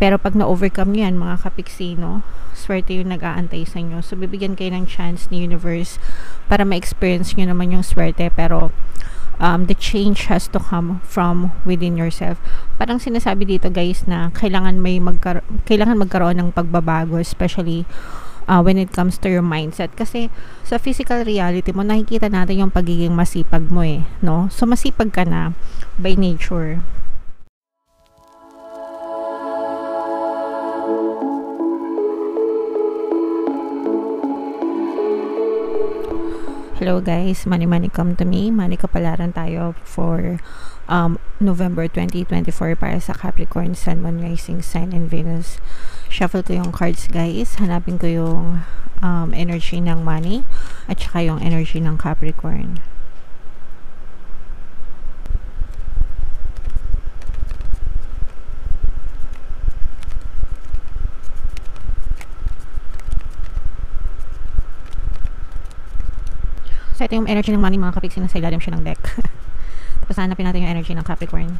Pero pag na-overcome nyo yan, mga kapiksi, no, swerte yung nag-aantay sa inyo. So, bibigyan kayo ng chance ni universe para ma-experience nyo naman yung swerte. Pero, the change has to come from within yourself. Parang sinasabi dito, guys, na kailangan magkaroon ng pagbabago, especially when it comes to your mindset. Kasi sa physical reality mo, nakikita natin yung pagiging masipag mo no? So, masipag ka na by nature. Hello guys, Money Come to Me. Money kapalaran tayo for November 2024 para sa Capricorn, Sun, Moon, Rising, Sign, and Venus. Shuffle ko yung cards, guys. Hanapin ko yung energy ng money at saka yung energy ng Capricorn. So, ito yung energy ng money, mga kapiksi, nasa ilalim siya ng deck. Tapos hanapin natin yung energy ng Capricorn.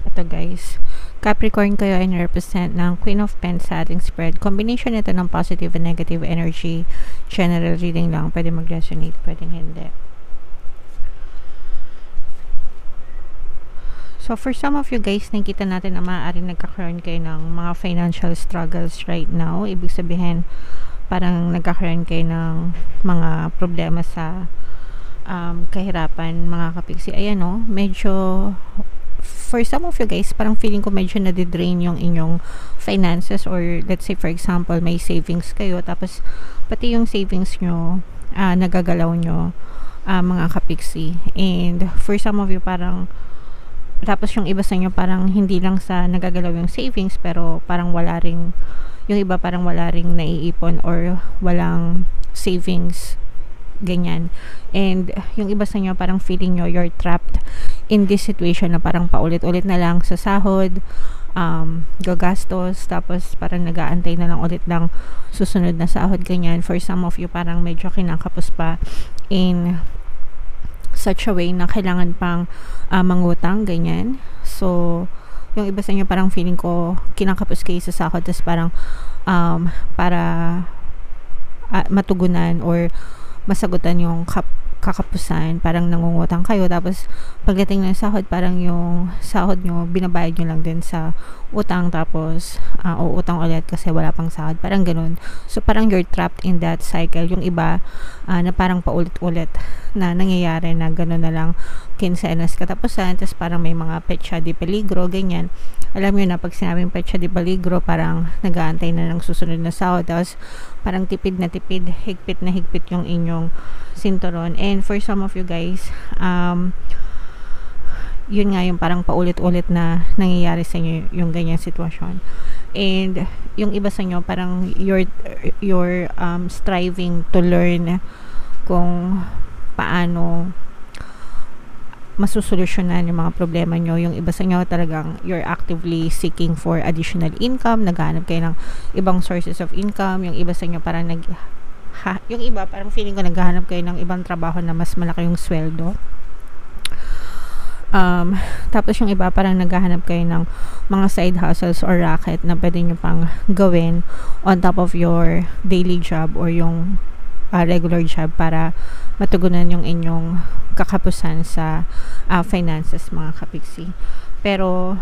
Ito, guys. Capricorn kayo ay represent ng Queen of Pens sa ating spread. Combination ito ng positive and negative energy. General reading lang. Pwede mag-resonate, pwedeng hindi. So, for some of you guys, nakikita natin na maaaring nagkakaroon kayo ng mga financial struggles right now. Ibig sabihin, parang nagkakaroon kayo ng mga problema sa kahirapan, mga kapiksi. Ayan, no? Medyo, for some of you guys, parang feeling ko medyo nadidrain yung inyong finances, or let's say, for example, may savings kayo, tapos pati yung savings nyo, nagagalaw nyo, mga kapiksi. And for some of you, parang tapos yung iba sa inyo parang hindi lang sa nagagalaw yung savings, pero parang wala ring, yung iba parang wala ring naiipon or walang savings, ganyan. And yung iba sa inyo parang feeling nyo you're trapped in this situation na parang paulit-ulit na lang sa sahod, gagastos, tapos parang nag-aantay na lang ulit ng susunod na sahod, ganyan. For some of you parang medyo kinakapos pa in such a way na kailangan pang mangutang, ganyan. So, yung iba sa inyo parang feeling ko kinakapos kayo sa sahod, tapos parang para matugunan or masagutan yung kakapusan, parang nangungutang kayo, tapos pagdating ng sahod, parang yung sahod nyo binabayad nyo lang din sa utang, tapos uutang ulit kasi wala pang sahod, parang ganun. So parang you're trapped in that cycle. Yung iba na parang paulit-ulit na nangyayari na ganun na lang, kinsenas katapusan, tapos parang may mga petsa di peligro, ganyan. Alam nyo na, pag sinabing petsa di peligro, parang nag-aantay na ng susunod na sahod, tapos parang tipid na tipid, higpit na higpit yung inyong sinturon. And for some of you guys, yun nga yung parang paulit-ulit na nangyayari sa inyo yung ganyang sitwasyon. And yung iba sa inyo parang you're striving to learn kung paano masusolusyonan yung mga problema nyo. Yung iba sa inyo talagang you're actively seeking for additional income, naghahanap kayo ng ibang sources of income. Yung iba sa inyo parang yung iba parang feeling ko naghahanap kayo ng ibang trabaho na mas malaki yung sweldo. Tapos yung iba parang naghahanap kayo ng mga side hustles or racket na pwede nyo pang gawin on top of your daily job or yung regular job para matugunan yung inyong kakapusan sa finances, mga kapiksi. Pero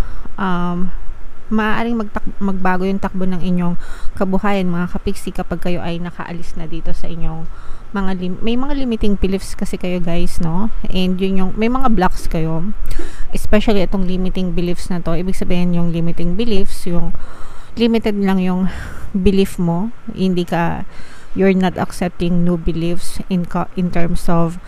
maaaring magbago yung takbo ng inyong kabuhayan, mga kapiksi, kapag kayo ay nakaalis na dito sa inyong may mga limiting beliefs kasi kayo, guys, no? And yun yung may mga blocks kayo, especially itong limiting beliefs na to. Ibig sabihin yung limiting beliefs, yung limited lang yung belief mo, you're not accepting new beliefs in terms of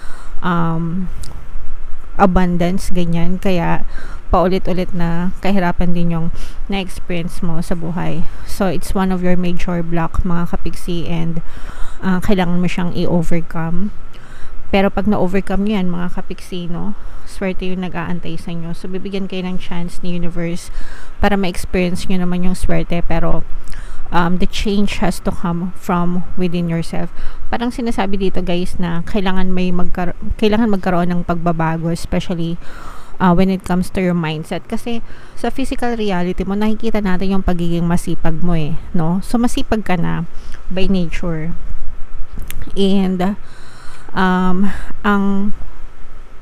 abundance, ganyan. Kaya paulit-ulit na kahirapan din yung na-experience mo sa buhay. So it's one of your major block, mga kapiksi, and kailangan mo siyang i-overcome. Pero pag na-overcome nyo yan, mga kapiksi, no, swerte yung nag-aantay sa inyo. So bibigyan kayo ng chance ni universe para ma-experience nyo naman yung swerte. Pero the change has to come from within yourself. Parang sinasabi dito, guys, na kailangan magkaroon ng pagbabago, especially when it comes to your mindset. Kasi sa physical reality mo, nakikita natin yung pagiging masipag mo no? So masipag ka na by nature. And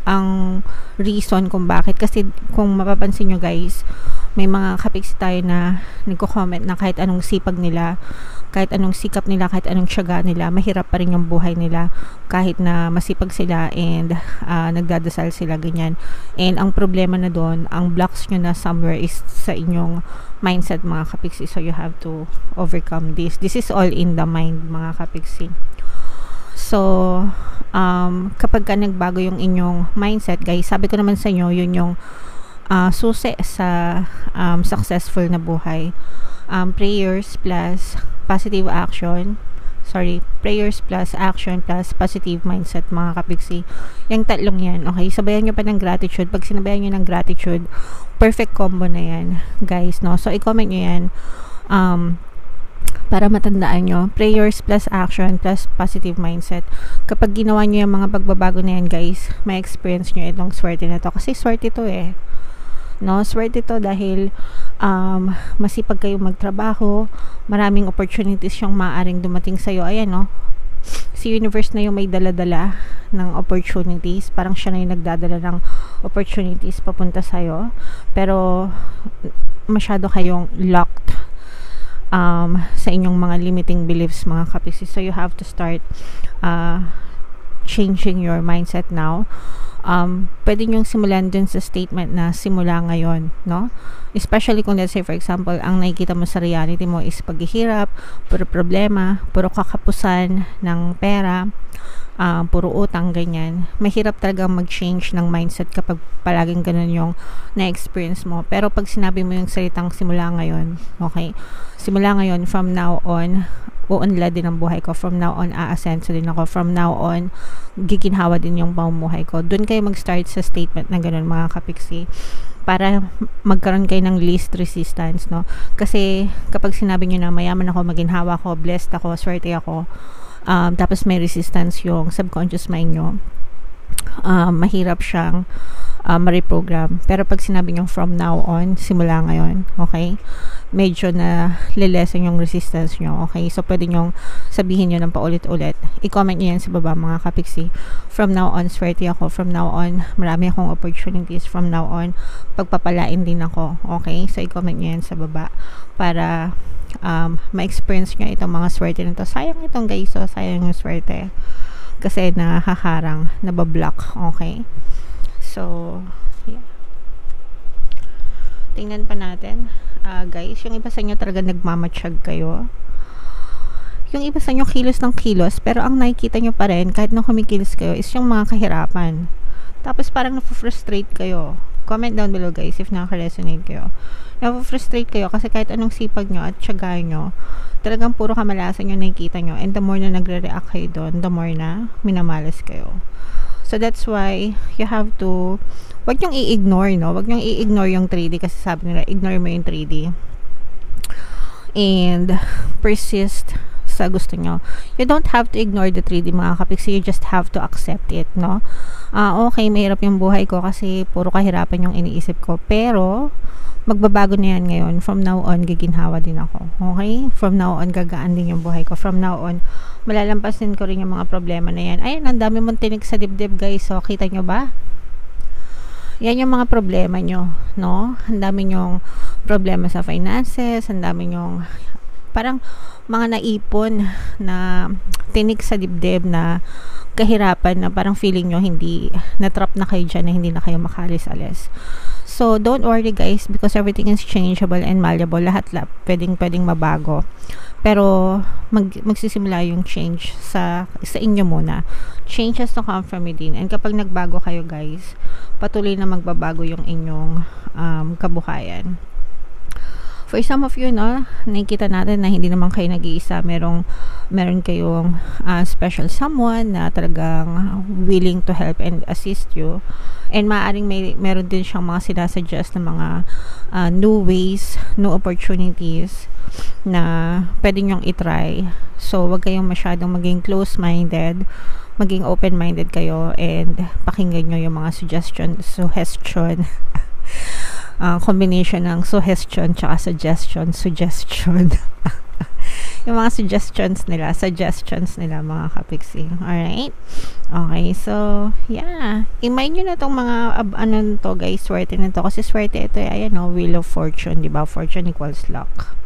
ang reason kung bakit, kasi kung mapapansin nyo guys, may mga kapiksi tayo na nagko-comment na kahit anong sipag nila, kahit anong sikap nila, kahit anong tiyaga nila, mahirap pa rin yung buhay nila kahit na masipag sila and nagdadasal sila, ganyan. And ang problema na doon, ang blocks nyo na somewhere is sa inyong mindset mga kapiksi. So you have to overcome this. This is all in the mind mga kapiksi. So kapag ka nagbago yung inyong mindset guys, sabi ko naman sa inyo, yun yung susi sa successful na buhay. Prayers plus action plus positive mindset mga kapiksi. Yung tatlong yan, okay? Sabayan nyo pa ng gratitude. Pag sinabayan nyo ng gratitude, perfect combo na yan guys, no? So i-comment nyo yan para matandaan nyo. Prayers plus action plus positive mindset. Kapag ginawa nyo yung mga pagbabago na yan guys, may experience nyo itong swerte na to. Kasi swerte to no? Swerte to dahil masipag kayong magtrabaho, maraming opportunities yung maaaring dumating sa'yo. Ayan, no? Si universe na yung may dala-dala ng opportunities. Parang siya na yung nagdadala ng opportunities papunta sa'yo. Pero masyado kayong locked sa inyong mga limiting beliefs mga kapiksi. So you have to start changing your mindset now. Pwede nyong simulan dun sa statement na simula ngayon, no? Especially kung let's say for example, ang nakikita mo sa reality mo is paghihirap, puro problema, puro kakapusan ng pera, puro utang, ganyan. Mahirap talaga mag-change ng mindset kapag palaging ganun yung na-experience mo. Pero pag sinabi mo yung salitang simula ngayon, okay? Simula ngayon, from now on, uunlad din ang buhay ko. From now on, aasenso din ako. From now on, giginhawa din yung pamumuhay ko. Doon kayo mag-start sa statement na ganun mga kapiksi, para magkaroon kayo ng least resistance, no? Kasi kapag sinabi nyo na mayaman ako, maginhawa ako, blessed ako, swerte ako, tapos may resistance yung subconscious mind nyo, mahirap siyang ma-reprogram. Pero pag sinabi nyo from now on, simula ngayon, okay, medyo na lilesen yung resistance nyo, okay? So pwede nyong sabihin nyo ng paulit-ulit. I-comment nyo yan sa baba mga kapiksi. From now on, swerte ako. From now on, marami akong opportunities. From now on, pagpapalain din ako, okay? So i-comment nyo yan sa baba para ma-experience nyo itong mga swerte na ito. Sayang itong guys, so sayang yung swerte kasi nahaharang, nabablock, okay? So yeah, tingnan pa natin guys, yung iba sa inyo talaga nagmamatsyag kayo, yung iba sa inyo kilos ng kilos, pero ang nakikita nyo pa rin kahit nung kumikilos kayo is yung mga kahirapan, tapos parang napufrustrate kayo. Comment down below guys if nakaka-resonate kayo. Napufrustrate kayo kasi kahit anong sipag nyo at tiyaga nyo, talagang puro kamalasan yung nakikita nyo, and the more na nagre-react kayo doon, the more na minamalas kayo. So that's why you have to, wag nyong i-ignore, no? Wag nyong i-ignore yung 3D kasi sabi nila, ignore mo yung 3D and persist sa gusto nyo. You don't have to ignore the 3D mga kapiksi, you just have to accept it, no? Okay, mahirap yung buhay ko kasi puro kahirapan yung iniisip ko, pero magbabago na yan ngayon. From now on, giginhawa din ako, okay? From now on, gagaan din yung buhay ko. From now on, malalampasin ko rin yung mga problema na yan. Ayun, ang dami mong tinik sa dibdib guys, so kita nyo ba? Yan yung mga problema nyo, no? Ang dami nyong problema sa finances, ang dami nyong parang mga naipon na tinik sa dibdib na kahirapan, na parang feeling nyo hindi, natrap na kayo dyan, na hindi na kayo makalis-alis. So don't worry guys, because everything is changeable and malleable. Lahat pwedeng mabago. Pero magsisimula yung change sa inyo muna. Change has to come from within. And kapag nagbago kayo guys, patuloy na magbabago yung inyong kabuhayan. For some of you, no, nakikita natin na hindi naman kayo nag-iisa. Meron kayong special someone na talagang willing to help and assist you. And maaaring meron din siyang mga sinasuggest na mga new ways, new opportunities na pwede nyong itry. So, wag kayong masyadong maging close-minded. maging open-minded kayo and pakinggan nyo yung mga suggestion combination ng suggestion tsaka suggestion yung mga suggestions nila mga kapiksi. Alright? Okay, so yeah, i-mind nyo na tong mga ano to guys, swerte na to kasi swerte ito ayan o, Wheel of Fortune, diba? Fortune equals luck.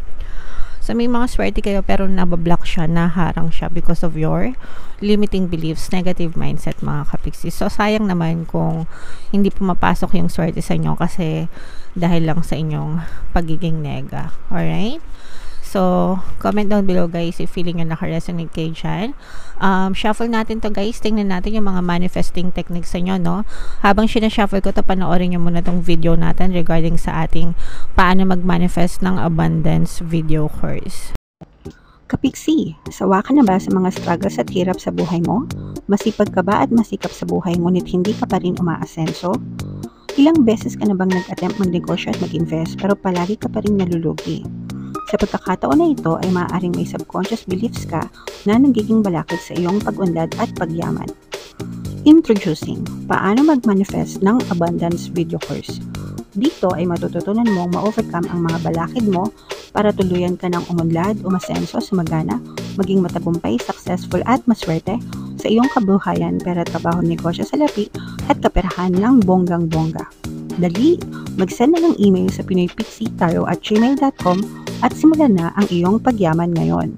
So, may mga swerte kayo pero nabablock siya, naharang siya because of your limiting beliefs, negative mindset mga kapiksi. So, sayang naman kung hindi pumapasok yung swerte sa inyo kasi dahil lang sa inyong pagiging nega. Alright? So, comment down below guys if feeling nyo naka-resonate kayo dyan. Shuffle natin to guys. Tingnan natin yung mga manifesting techniques sa inyo, no? Habang sinashuffle ko to, panoorin nyo muna tong video natin regarding sa ating paano mag-manifest ng abundance video course. Kapiksi, sawa ka na ba sa mga struggles at hirap sa buhay mo? Masipag ka ba at masikap sa buhay ngunit hindi ka pa rin umaasenso? Ilang beses ka na bang nag-attempt magnegosyo at mag-invest pero palagi ka pa rin nalulugi? Sa pagkakataon na ito ay maaaring may subconscious beliefs ka na nagiging balakid sa iyong pag-unlad at pagyaman. Introducing, paano mag-manifest ng abundance video course. Dito ay matututunan mong ma-overcome ang mga balakid mo para tuluyan ka ng umunlad, umasenso, sumagana, maging matagumpay, successful at maswerte sa iyong kabuhayan, pera, trabaho, negosyo, salapi at kaperahan ng bonggang-bongga. Dali, mag-send na ng email sa pinoypixitaro@gmail.com at simulan na ang iyong pagyaman ngayon.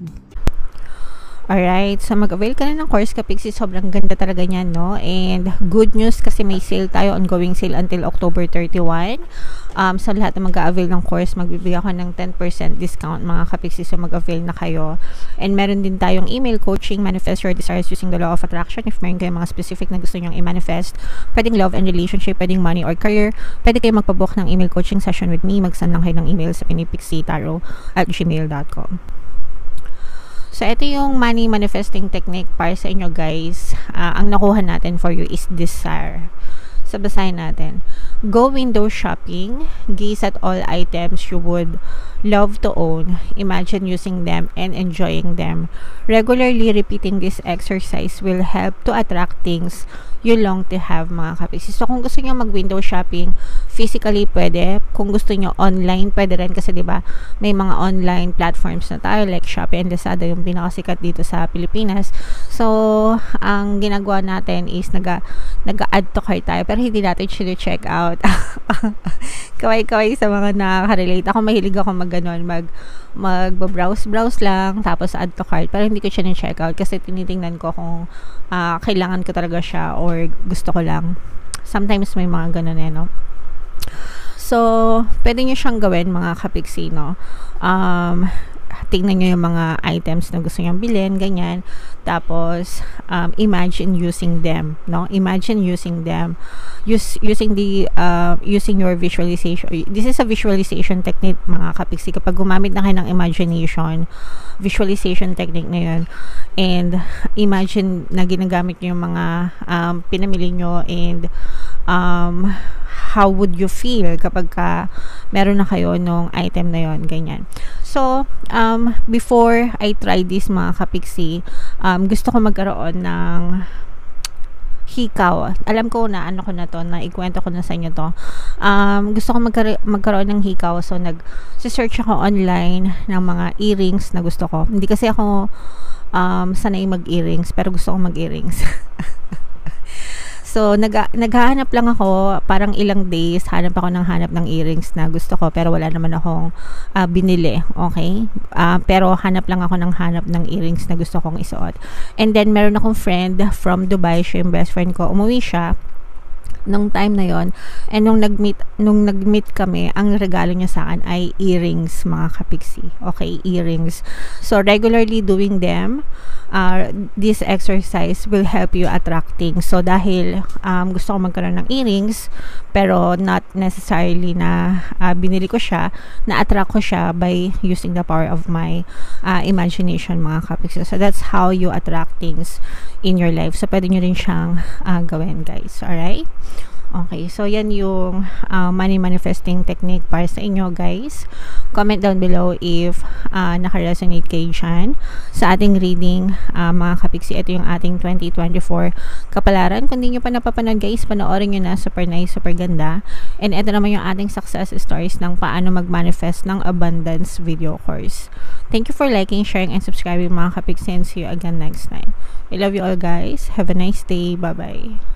Alright, so mag-avail ka na ng course kapiksi, sobrang ganda talaga niyan, no? And good news kasi may sale tayo, ongoing sale until October 31. Sa lahat na mag-avail ng course, magbibigay ako ng 10% discount mga kapiksi, so mag-avail na kayo. And meron din tayong email coaching, manifest your desires using the law of attraction. If meron kayong mga specific na gusto nyong i-manifest, pwedeng love and relationship, pwedeng money or career, pwede kayo magpabook ng email coaching session with me. Mag-send lang kayo ng email sa pinipixitaro@gmail.com. So, ito yung money manifesting technique para sa inyo guys. Ang nakuha natin for you is desire. So, basahin natin. Go window shopping. Gaze at all items you would love to own. Imagine using them and enjoying them. Regularly repeating this exercise will help to attract things you long to have mga kapiksi. So, kung gusto nyo mag-window shopping, physically pwede. Kung gusto nyo online, pwede rin kasi diba, may mga online platforms na tayo like Shopee and Lazada, yung pinakasikat dito sa Pilipinas. So, ang ginagawa natin is nag-add to cart tayo pero hindi natin check out. Kaway-kaway sa mga nakaka-relate. Ako mahilig ako mag-browse lang tapos add to cart pero hindi ko siya check out kasi tinitingnan ko kung kailangan ko talaga siya or gusto ko lang. Sometimes may mga ganun no? So, pwede nyo siyang gawin mga kapiksi, no? Tingnan nyo yung mga items na gusto nyo bilhin, ganyan. Tapos, imagine using them, no? Imagine using them. Using your visualization. This is a visualization technique, mga kapiksi. Kapag gumamit na kayo ng imagination, visualization technique na yun, and imagine na ginagamit nyo yung mga pinamili nyo, and how would you feel kapag meron na kayo nung item na yon, ganyan. So, before I try this mga kapiksi, gusto ko magkaroon ng hikaw. Alam ko na ano ko na to, na ikwento ko na sa inyo to. Gusto ko magkaroon ng hikaw, so nag-search ako online ng mga earrings na gusto ko. Hindi kasi ako sanay mag-earrings, pero gusto ko mag-earrings. So, naghahanap lang ako, parang ilang days, hanap ako ng earrings na gusto ko, pero wala naman akong binili, okay? Pero hanap lang ako ng earrings na gusto kong isuot. And then, meron akong friend from Dubai, siya yung best friend ko, umuwi siya nung time na yon, and nung nag-meet kami, ang regalo niya sa akin ay earrings, mga kapiksi. Okay, earrings. So, regularly doing them, this exercise will help you attract things. So, dahil gusto ko magkaroon ng earrings, pero not necessarily na binili ko siya, na-attract ko siya by using the power of my imagination, mga kapiksi. So, that's how you attract things in your life. So, pwede nyo rin siyang gawin, guys. Alright? Okay, so yan yung money manifesting technique para sa inyo, guys. Comment down below if naka-resonate kayo dyan sa ating reading, mga kapiksi. Ito yung ating 2024 kapalaran. Kung di nyo pa napapanood guys, panoorin nyo na. Super nice, super ganda. And ito naman yung ating success stories ng paano mag-manifest ng abundance video course. Thank you for liking, sharing, and subscribing mga kapiksi, and see you again next time. I love you all guys. Have a nice day. Bye-bye.